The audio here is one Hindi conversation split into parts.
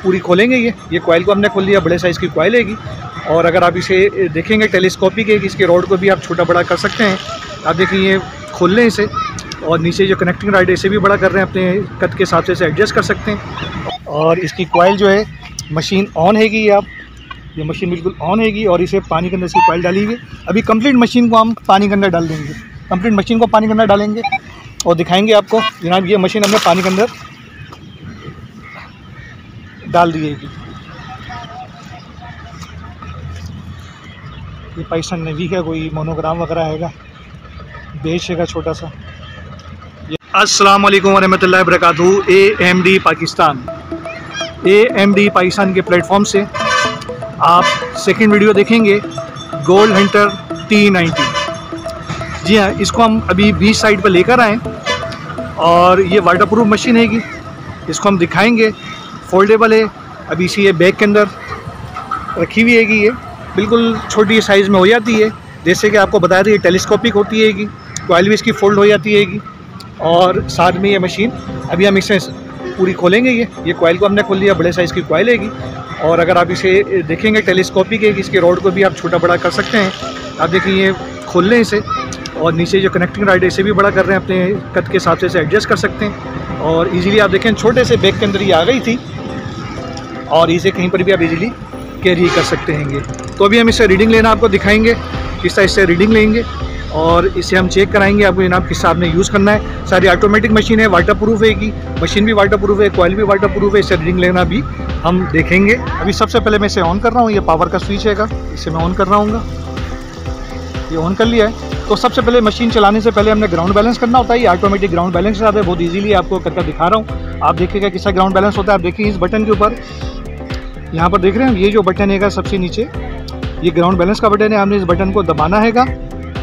पूरी खोलेंगे। ये कॉइल को हमने खोल लिया, बड़े साइज़ की कॉइल हैगी। और अगर आप इसे देखेंगे टेलीस्कोपिक है, इसके रोड को भी आप छोटा बड़ा कर सकते हैं। आप देखिए ये खोल लें इसे, और नीचे जो कनेक्टिंग राइड है इसे भी बड़ा कर रहे हैं, अपने कद के हिसाब से इसे एडजस्ट कर सकते हैं। और इसकी कॉइल जो है मशीन ऑन हैगी, ये मशीन बिल्कुल ऑन हैगी। और इसे पानी के अंदर इसकी कॉइल डालेंगे। अभी कंप्लीट मशीन को हम पानी के अंदर डाल देंगे, कंप्लीट मशीन को पानी के अंदर डालेंगे और दिखाएंगे आपको। जनाब ये मशीन हमने पानी के अंदर डाल दी है। ये पाकिस्तान नेवी का कोई मोनोग्राम वगैरह हैगा, बेच हैगा छोटा सा। अस्सलाम वालेकुम वरहमतुल्लाहि वबरकातुहू। AMD पाकिस्तान के प्लेटफॉर्म से आप सेकंड वीडियो देखेंगे, गोल्ड हंटर T90। जी हाँ, इसको हम अभी बीच साइड पर लेकर आए और ये वाटरप्रूफ मशीन हैगी। इसको हम दिखाएंगे, फोल्डेबल है। अभी इसी ये बैग के अंदर रखी हुई हैगी। ये बिल्कुल छोटी साइज़ में हो जाती है, जैसे कि आपको बताया था ये टेलीस्कोपिक होती हैगी। कॉइल भी इसकी फोल्ड हो जाती हैगी। और साथ में ये मशीन अभी हम इसे पूरी खोलेंगे। ये कॉइल को हमने खोल लिया, बड़े साइज़ की कॉइल हैगी। और अगर आप इसे देखेंगे टेलीस्कोपिक है, इसके रोड को भी आप छोटा बड़ा कर सकते हैं। आप देखिए ये खोल लें इसे, और नीचे जो कनेक्टिंग राइड है इसे भी बड़ा कर रहे हैं, अपने कद के हिसाब से इसे एडजस्ट कर सकते हैं। और इजीली आप देखें छोटे से बैग के अंदर ये आ गई थी, और इसे कहीं पर भी आप इजीली कैरी कर सकते हैं। तो अभी हम इसे रीडिंग लेना आपको दिखाएंगे, किस तरह से रीडिंग लेंगे और इसे हम चेक कराएंगे आपको जनाब किस हिसाब ने यूज़ करना है। सारी ऑटोमेटिक मशीन है, वाटरप्रूफ है कि मशीन भी वाटरप्रूफ है, कॉइल भी वाटरप्रूफ है। इसे रीडिंग लेना भी हम देखेंगे। अभी सबसे पहले मैं इसे ऑन कर रहा हूँ, ये पावर का स्विच हैगा, इसे मैं ऑन कर रहा हूँ। ये ऑन कर लिया है। तो सबसे पहले मशीन चलाने से पहले हमने ग्राउंड बैलेंस करना होता है। ये ऑटोमेटिक ग्राउंड बैलेंस के साथ है, बहुत ईजीली आपको करके दिखा रहा हूँ। आप देखिएगा किसका ग्राउंड बैलेंस होता है। आप देखिए इस बटन के ऊपर, यहाँ पर देख रहे हैं, ये जो बटन हैगा सबसे नीचे, ये ग्राउंड बैलेंस का बटन है। हमने इस बटन को दबाना हैगा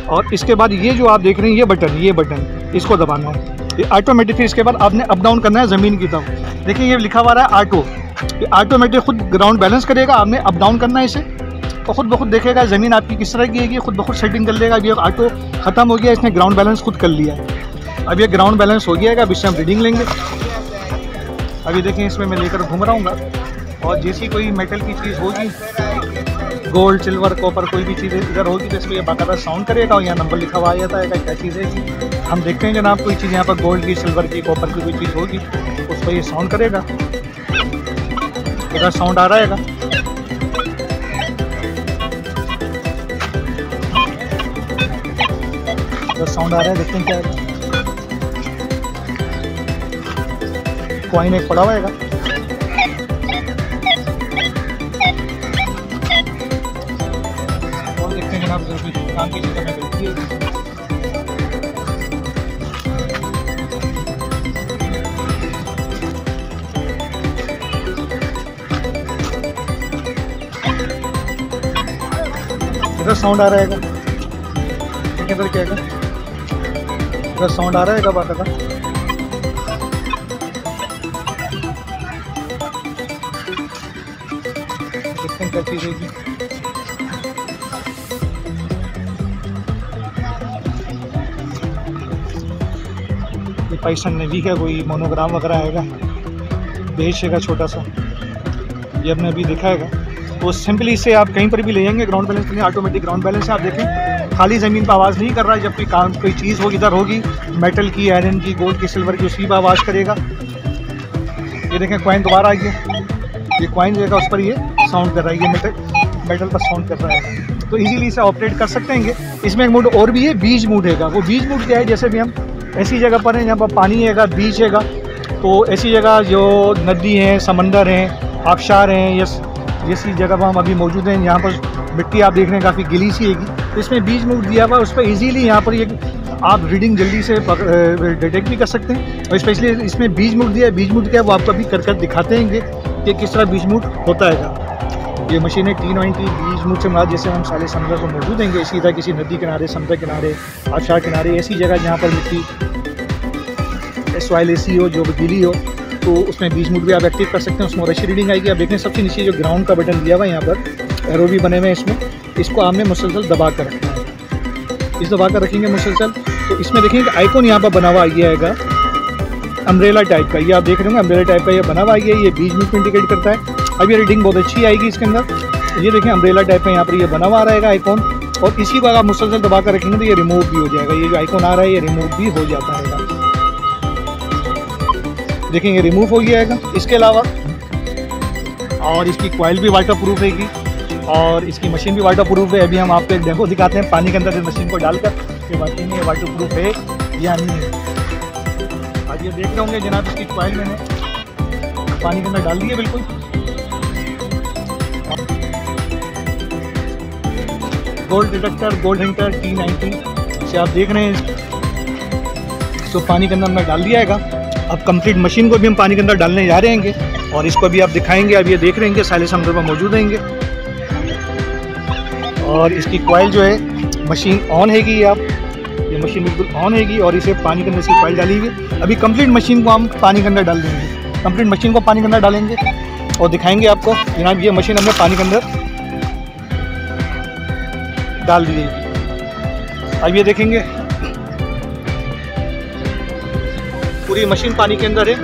और इसके बाद ये जो आप देख रहे हैं ये बटन इसको दबाना है। ये ऑटोमेटिक, फिर इसके बाद आपने अप डाउन करना है ज़मीन की तरफ। देखिए ये लिखा हुआ है ऑटो, ये ऑटोमेटिक खुद ग्राउंड बैलेंस करेगा। आपने अप डाउन करना है इसे, तो खुद ब खुद देखेगा ज़मीन आपकी किस तरह की है, खुद ब खुद सेटिंग कर लेगा। ये ऑटो ख़त्म हो गया, इसने ग्राउंड बैलेंस खुद कर लिया है। अब ये ग्राउंड बैलेंस हो गया है। अब इससे हम रीडिंग लेंगे। अभी देखें इसमें मैं लेकर घूम रहा हूँ, और जैसी कोई मेटल की चीज़ होगी, गोल्ड सिल्वर कॉपर कोई भी चीज़ इधर होगी तो इसमें ये बाकायदा साउंड करेगा और यहाँ नंबर लिखा हुआ आ जाता है क्या चीज़ है। हम देखते हैं जनाब कोई चीज़ यहाँ पर गोल्ड की, सिल्वर की, कॉपर की कोई चीज़ होगी, उस पर ये साउंड करेगा। इधर साउंड आ रहा है, इधर साउंड आ रहा है। देखते हैं क्या है। कॉइन एक पड़ा हुआ है। काम की जगह में गलती है। इधर साउंड आ रहा है, इधर क्या है, इधर साउंड आ रहा है बात का। देखते हैं क्या चीज़ है। पाकिस्तान नेवी का कोई मोनोग्राम वगैरह हैगा, बेच हैगा छोटा सा, ये हमने अभी देखा हैगा। तो सिंपली इससे आप कहीं पर भी ले जाएंगे ग्राउंड बैलेंस के लिए। ऑटोमेटिक ग्राउंड बैलेंस है। आप देखें खाली ज़मीन पर आवाज़ नहीं कर रहा है। जब कोई चीज़ होगी इधर होगी, मेटल की, आयरन की, गोल्ड की, सिल्वर की, उसी पर आवाज़ करेगा। ये देखें कॉइन दोबारा आई है, ये कॉइन जो है उस पर ये साउंड कर रहा है, ये मेटल पर साउंड कर रहा है। तो ईजीली इसे ऑपरेट कर सकते हैं। इसमें एक मोड और भी है, बीच मोड हैगा। वो बीच मोड क्या है, जैसे भी हम ऐसी जगह पर हैं जहाँ पर पानी हैगा, बीच हैगा, तो ऐसी जगह जो नदी हैं, समंदर हैं, आबशार हैं, जैसी जगह पर हम अभी मौजूद हैं, यहाँ पर मिट्टी आप देख रहे हैं काफ़ी गिली सी हैगी। तो इसमें बीच मूड दिया हुआ है, उस पर ईजीली यहाँ पर ये आप रीडिंग जल्दी से डिटेक्ट भी कर सकते हैं। और स्पेशली इसमें बीच मूड दिया है। बीच मूड क्या है वो आपको अभी कर दिखाते हैं कि किस तरह बीच मूड होता है। ये मशीन है T90। बीच मूड से मुराद जैसे हम साले समंदर को मौजूद हैं, इसी तरह किसी नदी किनारे, समुद्र किनारे, आबशार किनारे, ऐसी जगह जहाँ पर मिट्टी सॉइल ऐसी हो जो गीली हो, तो उसमें बीच मूड भी आप एक्टिव कर सकते हैं। उसमें अच्छी रीडिंग आएगी। आप देखें सबसे नीचे जो ग्राउंड का बटन दिया हुआ है, यहाँ पर एरो भी बने हुए हैं इसमें, इसको आपने मुसलसल दबा कर रखना है। इस दबा कर रखेंगे मुसलसल, तो इसमें देखेंगे आइकॉन यहाँ पर बना हुआ आइएगा, अम्ब्रेला टाइप का, ये आप देख रहे होंगे अम्ब्रेला टाइप का ये बना हुआ है, ये बीच में इंडिकेट करता है। अब ये रीडिंग बहुत अच्छी आएगी इसके अंदर। ये देखें अम्ब्रेला टाइप का यहाँ पर ये बना हुआ रहेगा आइकॉन, और इसी को अगर आप मुसलसल दबा कर रखेंगे तो ये रिमूव भी हो जाएगा। ये जो आइकॉन आ रहा है ये रिमूव भी हो जाता है, देखें ये रिमूव हो जाएगा। इसके अलावा और इसकी कॉइल भी वाटर प्रूफ रहेगी और इसकी मशीन भी वाटर प्रूफ है। अभी हम आपको एक डेमो दिखाते हैं पानी के अंदर इस मशीन को डालकर कि वाकई में ये वाटर प्रूफ है या नहीं है। आज ये देख रहे होंगे जनाब, इसकी कॉइल मैंने पानी के अंदर डाल दी है बिल्कुल। Gold detector gold Hunter T90 से आप देख रहे हैं, तो पानी के अंदर हमने डाल दिया है। अब कंप्लीट मशीन को भी हम पानी के अंदर डालने जा रहे हैं और इसको भी आप दिखाएंगे। अब ये देख रहे हैं कि साइलेंस हम पर मौजूद रहेंगे और इसकी कॉइल जो है मशीन ऑन हैगी। ये मशीन बिल्कुल ऑन हैगी और इसे पानी के अंदर इसकी कॉइल डाली हुई है। अभी कंप्लीट मशीन को हम पानी के अंदर डाल देंगे, कंप्लीट मशीन को पानी के अंदर डालेंगे और दिखाएंगे आपको। जनाब ये मशीन हमने पानी के अंदर डाल दी जाएगी। अब ये देखेंगे पूरी मशीन पानी के अंदर है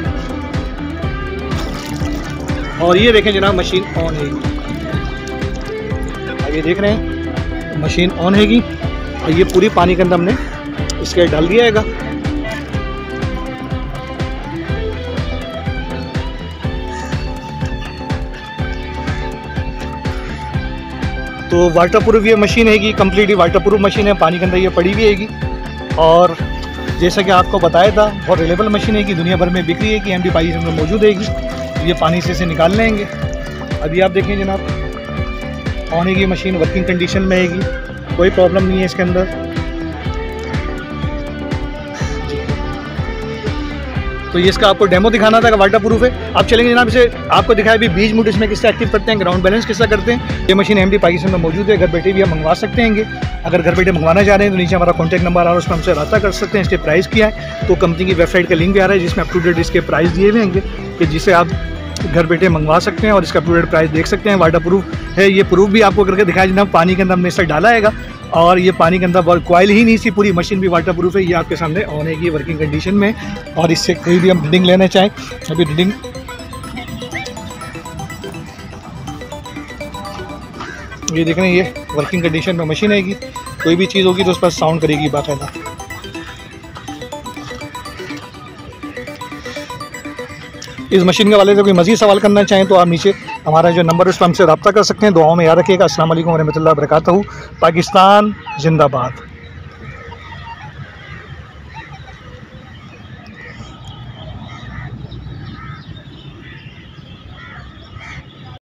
और ये देखें जनाब मशीन ऑन है। अब ये देख रहे हैं मशीन ऑन हैगी और ये पूरी पानी के अंदर हमने इसके डाल दिया है। तो वाटर प्रूफ ये मशीन हैगी, कम्प्लीटली वाटर प्रूफ मशीन है, पानी के अंदर ये पड़ी हुई हैगी। और जैसा कि आपको बताया था बहुत रिलेबल मशीन है कि दुनिया भर में बिक्री है कि MD पाइस में मौजूद हैगी। ये पानी से इसे निकाल लेंगे। अभी आप देखें जनाब ऑन हैगी मशीन, वर्किंग कंडीशन में हैगी, कोई प्रॉब्लम नहीं है इसके अंदर। तो ये इसका आपको डेमो दिखाना था कि वाटर प्रूफ है। आप चलेंगे जनाब इसे आपको दिखाया भी बीज मूड इसमें किससे एक्टिव करते हैं, ग्राउंड बैलेंस किससे करते हैं। ये मशीन MD पाकिस्तान में मौजूद है, घर बैठे भी हम मंगवा सकते हैं। अगर घर बैठे मंगवाना चाह रहे हैं तो नीचे हमारा कॉन्टैक्ट नंबर आ रहा है, उसमें हमसे रब्ता कर सकते हैं। इसके प्राइस क्या है तो कंपनी की वेबसाइट का लिंक भी आ रहा है जिसमें अप टू डेट इसके प्राइस दिए हुए हैं कि जिसे आप घर बैठे मंगवा सकते हैं और इसका अप टू डेट प्राइस देख सकते हैं। वाटर प्रूफ है, ये प्रूफ भी आपको करके दिखाया जनाब। पानी के अंदर हमने इसे डाला है और ये पानी के अंदर कॉइल ही नहीं सी, पूरी मशीन भी वाटर प्रूफ है। ये आपके सामने ऑन है वर्किंग कंडीशन में। और इससे कोई भी हम रीडिंग लेना चाहें, अभी रीडिंग ये देख रहे हैं, ये वर्किंग कंडीशन में मशीन हैगी। कोई भी चीज़ होगी तो उस पर साउंड करेगी बाकायदा। इस मशीन के वाले से कोई मज़ीद सवाल करना चाहें तो आप नीचे हमारा जो नंबर है उस पर हमसे रब्ता कर सकते हैं। दुआओं में याद रखिएगा। अस्सलाम वालेकुम रहमतुल्लाहि व बरकातहू। पाकिस्तान जिंदाबाद।